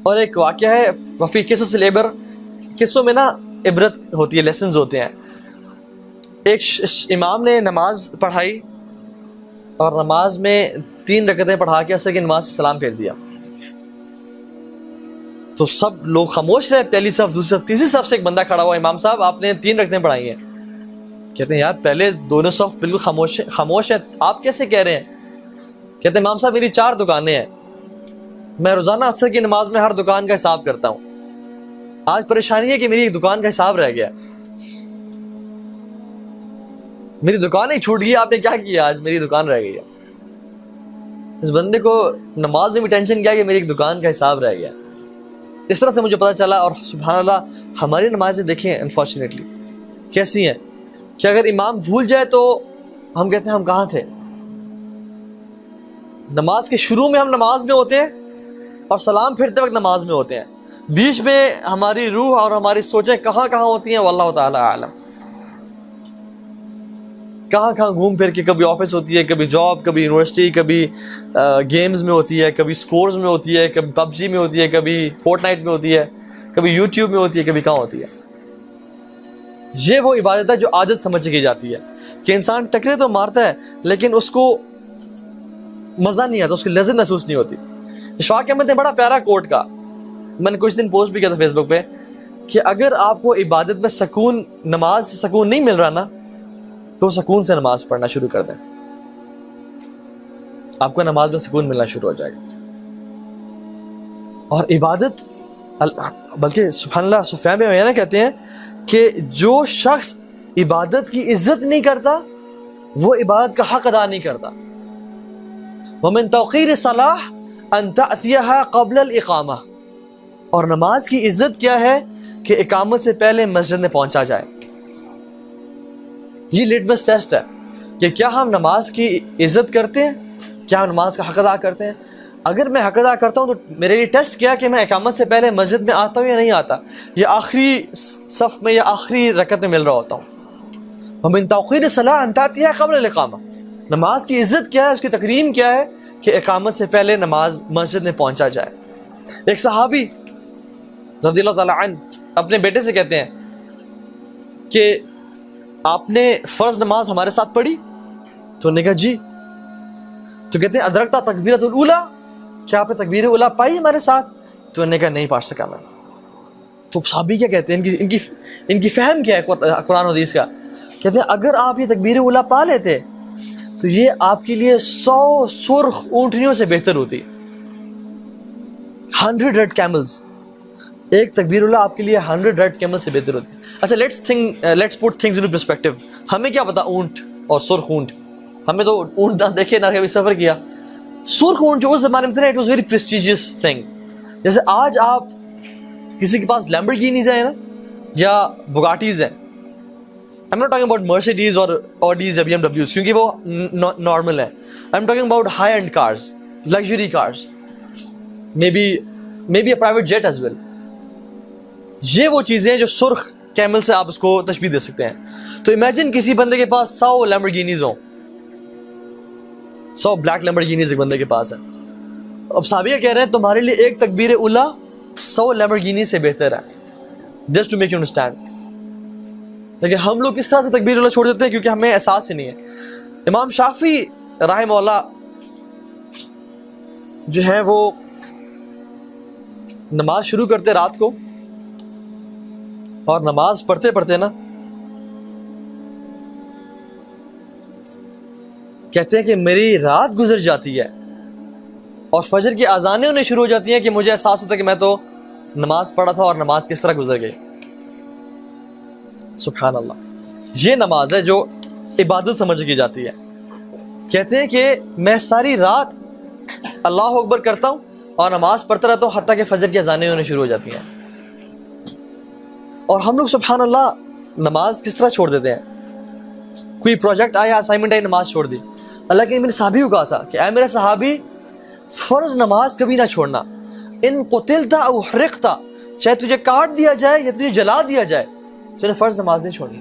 اور ایک واقعہ ہے وفی قصص العبر، قصوں میں نا عبرت ہوتی ہے، لیسنز ہوتے ہیں. ایک امام نے نماز پڑھائی اور نماز میں 3 رکعتیں پڑھا کے عصر کی نماز سے سلام پھیر دیا. تو سب لوگ خاموش رہے، پہلی صف، دوسری صف، تیسری صف سے ایک بندہ کھڑا ہوا، امام صاحب آپ نے 3 رکعتیں پڑھائی ہیں. کہتے ہیں یار پہلے دونوں صف بالکل خاموش ہیں، آپ کیسے کہہ رہے ہیں؟ کہتے ہیں امام صاحب میری 4 دکانیں ہیں، میں روزانہ عصر کی نماز میں ہر دکان کا حساب کرتا ہوں. آج پریشانی ہے کہ میری ایک دکان کا حساب رہ گیا، میری دکان ہی چھوٹ گئی. آپ نے کیا کیا؟ آج میری دکان رہ گئی ہے. اس بندے کو نماز میں بھی ٹینشن کیا کہ میری ایک دکان کا حساب رہ گیا. اس طرح سے مجھے پتا چلا. اور سبحان اللہ ہماری نمازیں دیکھیں انفارچونیٹلی کیسی ہیں کہ اگر امام بھول جائے تو ہم کہتے ہیں ہم کہاں تھے. نماز کے شروع میں ہم نماز میں ہوتے ہیں اور سلام پھرتے وقت نماز میں ہوتے ہیں، بیچ میں ہماری روح اور ہماری سوچیں کہاں کہاں ہوتی ہیں واللہ تعالی اعلم. کہاں کہاں گھوم پھر کے، کبھی آفس ہوتی ہے، کبھی جاب، کبھی یونیورسٹی، کبھی گیمز میں ہوتی ہے، کبھی سکورز میں ہوتی ہے، کبھی پب جی میں ہوتی ہے، کبھی فورٹ نائٹ میں ہوتی ہے، کبھی یوٹیوب میں ہوتی ہے، کبھی کہاں ہوتی ہے. یہ وہ عبادت ہے جو عادت سمجھ کی جاتی ہے کہ انسان ٹکرے تو مارتا ہے لیکن اس کو مزہ نہیں آتا، اس کی لذت محسوس نہیں ہوتی. اشفاق احمد نے بڑا پیارا کوٹ کہا، میں نے کچھ دن پوسٹ بھی کیا تھا فیس بک پہ، کہ اگر آپ کو عبادت میں سکون، نماز سے سکون نہیں مل رہا نا تو سکون سے نماز پڑھنا شروع کر دیں، آپ کو نماز میں سکون ملنا شروع ہو جائے گا. اور عبادت بلکہ سبحان اللہ سفیان بن عیینہ کہتے ہیں کہ جو شخص عبادت کی عزت نہیں کرتا وہ عبادت کا حق ادا نہیں کرتا. ومن توقیر الصلاۃ ان تأتیها قبل الاقامہ، اور نماز کی عزت کیا ہے کہ اقامت سے پہلے مسجد میں پہنچا جائے. یہ لٹمس ٹیسٹ ہے کہ کیا ہم نماز کی عزت کرتے ہیں، کیا ہم نماز کا حق ادا کرتے ہیں. اگر میں حق ادا کرتا ہوں تو میرے لیے ٹیسٹ کیا کہ میں اقامت سے پہلے مسجد میں آتا ہوں یا نہیں آتا، یا آخری صف میں یا آخری رکعت میں مل رہا ہوتا ہوں. ومن توقیر الصلاۃ ان تأتیها قبل الاقامہ، نماز کی عزت کیا ہے، اس کی تکریم کیا ہے کہ اقامت سے پہلے نماز مسجد میں پہنچا جائے. ایک صحابی رضی اللہ تعالی عنہ اپنے بیٹے سے کہتے ہیں کہ آپ نے فرض نماز ہمارے ساتھ پڑھی؟ تو انہوں نے کہا جی. تو کہتے ہیں ادرکتا تکبیرۃ الاولیٰ، کیا آپ نے تکبیر اولیٰ پائی ہمارے ساتھ؟ تو انہوں نے کہا نہیں پڑھ سکا میں. تو صحابی کیا کہتے ہیں، ان کی فہم کیا ہے قرآن حدیث کا؟ کہتے ہیں اگر آپ یہ تکبیر اولیٰ پا لیتے تو یہ آپ کے لیے 100 سرخ اونٹنیوں سے بہتر ہوتی. 100 ریڈ کیملز، ایک تکبیر اولیٰ آپ کے لیے 100 ریڈ کیمل سے بہتر ہوتی. اچھا let's put things into perspective. ہمیں کیا پتا اونٹ اور سرخ اونٹ، ہمیں تو اونٹ نہ دیکھے نہ کبھی سفر کیا. سرخ اونٹ جو اس زمانے میں تھا it was very prestigious thing. جیسے آج آپ کسی کے پاس لیمبورگینیز ہیں نا یا بگاٹیز ہیں، I'm not talking about Mercedes or Audis یا BMWs کیونکہ وہ نارمل ہے. I'm talking about high-end cars, luxury cars, maybe a private jet as well. یہ وہ چیزیں ہیں جو سرخ کیمل سے آپ اس کو تشبیہ دے سکتے ہیں. تو امیجن کسی بندے کے پاس 100 لیمبورگینیز ہوں، 100 بلیک لیمبورگینیز ایک بندے کے پاس ہے. اب صحابیہ کہہ رہے ہیں تمہارے لیے ایک تکبیر اولیٰ 100 لیمبورگینی سے بہتر ہے. Just to make you understand. لیکن ہم لوگ کس طرح سے تکبیر اولیٰ چھوڑ دیتے ہیں کیونکہ ہمیں احساس ہی نہیں ہے. امام شافعی رحمہ اللہ جو ہے وہ نماز شروع کرتے رات کو اور نماز پڑھتے پڑھتے نا کہتے ہیں کہ میری رات گزر جاتی ہے اور فجر کی اذانیں انہیں شروع ہو جاتی ہیں کہ مجھے احساس ہوتا ہے کہ میں تو نماز پڑھا تھا اور نماز کس طرح گزر گئی. سبحان اللہ. یہ نماز ہے جو عبادت سمجھ کی جاتی ہے. کہتے ہیں کہ میں ساری رات اللہ اکبر کرتا ہوں اور نماز پڑھتا رہتا ہوں حتیٰ کہ فجر کی اذانیں ہونے شروع ہو جاتی ہیں. اور ہم لوگ سبحان اللہ نماز کس طرح چھوڑ دیتے ہیں. کوئی پروجیکٹ آیا، اسائنمنٹ آئی، نماز چھوڑ دی. اللہ کے میرے صحابی کو کہا تھا کہ اے میرے صحابی فرض نماز کبھی نہ چھوڑنا. ان قتلت او حرقت، چاہے تجھے کاٹ دیا جائے یا تجھے جلا دیا جائے، تو نے فرض نماز نہیں چھوڑنی.